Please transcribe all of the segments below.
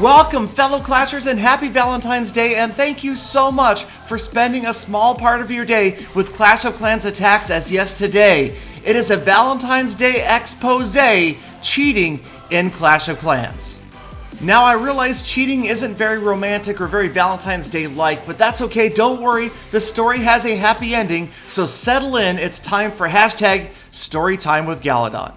Welcome, fellow Clashers, and happy Valentine's Day, and thank you so much for spending a small part of your day with Clash of Clans attacks, as yes, today it is a Valentine's Day expose, cheating in Clash of Clans. Now, I realize cheating isn't very romantic or very Valentine's Day-like, but that's okay, don't worry, the story has a happy ending, so settle in, it's time for hashtag Story Time with Galadon.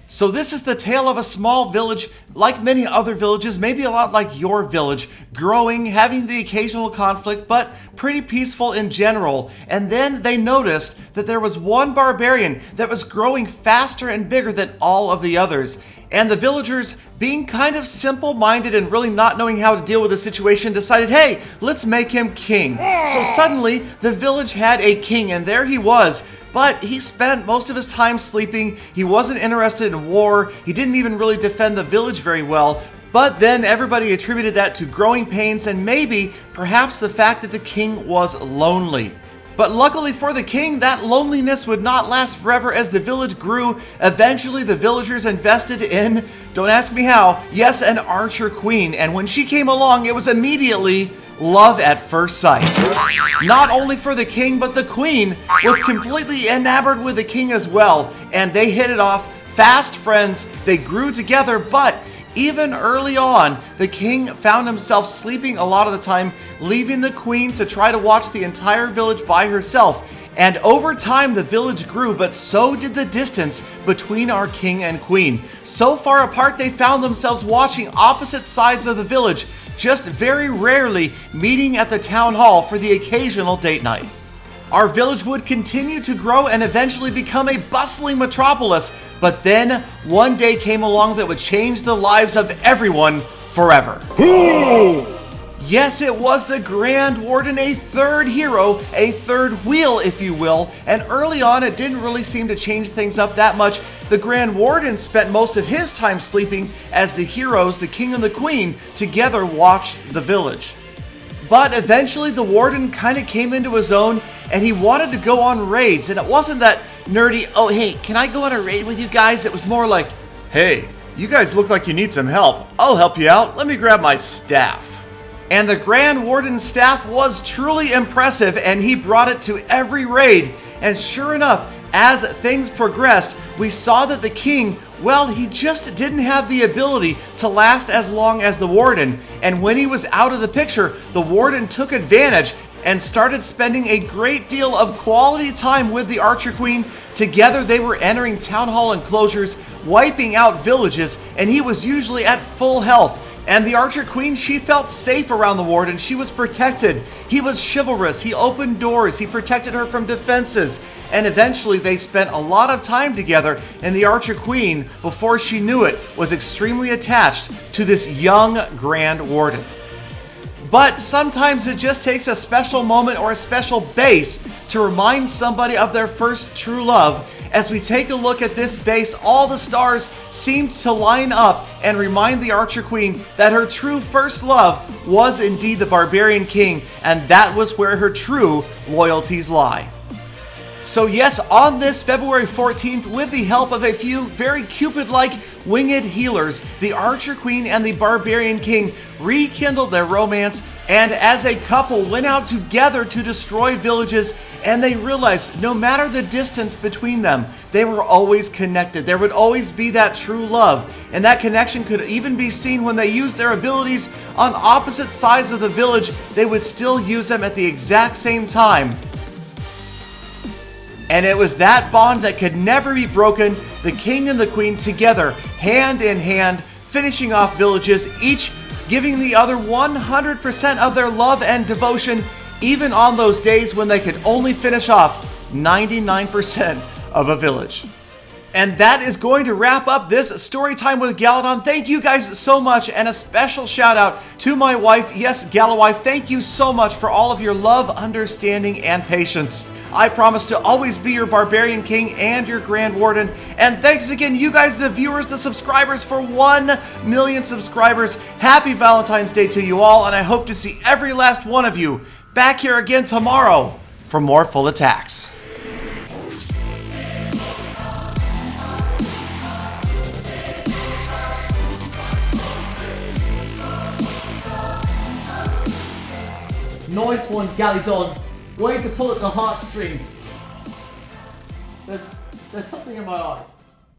So this is the tale of a small village, like many other villages, maybe a lot like your village, growing, having the occasional conflict, but pretty peaceful in general. And then they noticed that there was one barbarian that was growing faster and bigger than all of the others. And the villagers, being kind of simple-minded and really not knowing how to deal with the situation, decided, hey, let's make him king. So suddenly, the village had a king, and there he was. But he spent most of his time sleeping, he wasn't interested in war, he didn't even really defend the village very well, but then everybody attributed that to growing pains and maybe, perhaps the fact that the king was lonely. But luckily for the king, that loneliness would not last forever as the village grew. Eventually the villagers invested in, don't ask me how, yes, an archer queen, and when she came along it was immediately love at first sight. Not only for the king, but the queen was completely enamored with the king as well, and they hit it off, fast friends, they grew together, but even early on, the king found himself sleeping a lot of the time, leaving the queen to try to watch the entire village by herself. And over time, the village grew, but so did the distance between our king and queen. So far apart, they found themselves watching opposite sides of the village, just very rarely meeting at the town hall for the occasional date night. Our village would continue to grow and eventually become a bustling metropolis, but then one day came along that would change the lives of everyone forever. Yes, it was the Grand Warden, a third hero, a third wheel, if you will, and early on it didn't really seem to change things up that much. The Grand Warden spent most of his time sleeping as the heroes, the king and the queen, together watched the village. But eventually the Warden kind of came into his own and he wanted to go on raids, and it wasn't that nerdy, oh hey, can I go on a raid with you guys? It was more like, hey, you guys look like you need some help. I'll help you out. Let me grab my staff. And the Grand Warden's staff was truly impressive, and he brought it to every raid. And sure enough, as things progressed, we saw that the king, well, he just didn't have the ability to last as long as the Warden. And when he was out of the picture, the Warden took advantage and started spending a great deal of quality time with the Archer Queen. Together they were entering town hall enclosures, wiping out villages, and he was usually at full health. And the Archer Queen, she felt safe around the Warden. She was protected. He was chivalrous. He opened doors. He protected her from defenses. And eventually they spent a lot of time together, and the Archer Queen, before she knew it, was extremely attached to this young Grand Warden. But sometimes it just takes a special moment or a special base to remind somebody of their first true love. As we take a look at this base, all the stars seemed to line up and remind the Archer Queen that her true first love was indeed the Barbarian King, and that was where her true loyalties lie. So yes, on this February 14th, with the help of a few very Cupid-like winged healers, the Archer Queen and the Barbarian King rekindled their romance, and as a couple went out together to destroy villages, and they realized no matter the distance between them, they were always connected. There would always be that true love, and that connection could even be seen when they used their abilities on opposite sides of the village. They would still use them at the exact same time. And it was that bond that could never be broken, the king and the queen together, hand in hand, finishing off villages, each giving the other 100% of their love and devotion, even on those days when they could only finish off 99% of a village. And that is going to wrap up this Story Time with Galadon. Thank you guys so much, and a special shout out to my wife, yes, Galawife. Thank you so much for all of your love, understanding, and patience. I promise to always be your Barbarian King and your Grand Warden. And thanks again, you guys, the viewers, the subscribers, for 1 million subscribers. Happy Valentine's Day to you all, and I hope to see every last one of you back here again tomorrow for more full attacks. Nice one, Galadon. Way to pull at the heartstrings. There's something in my eye.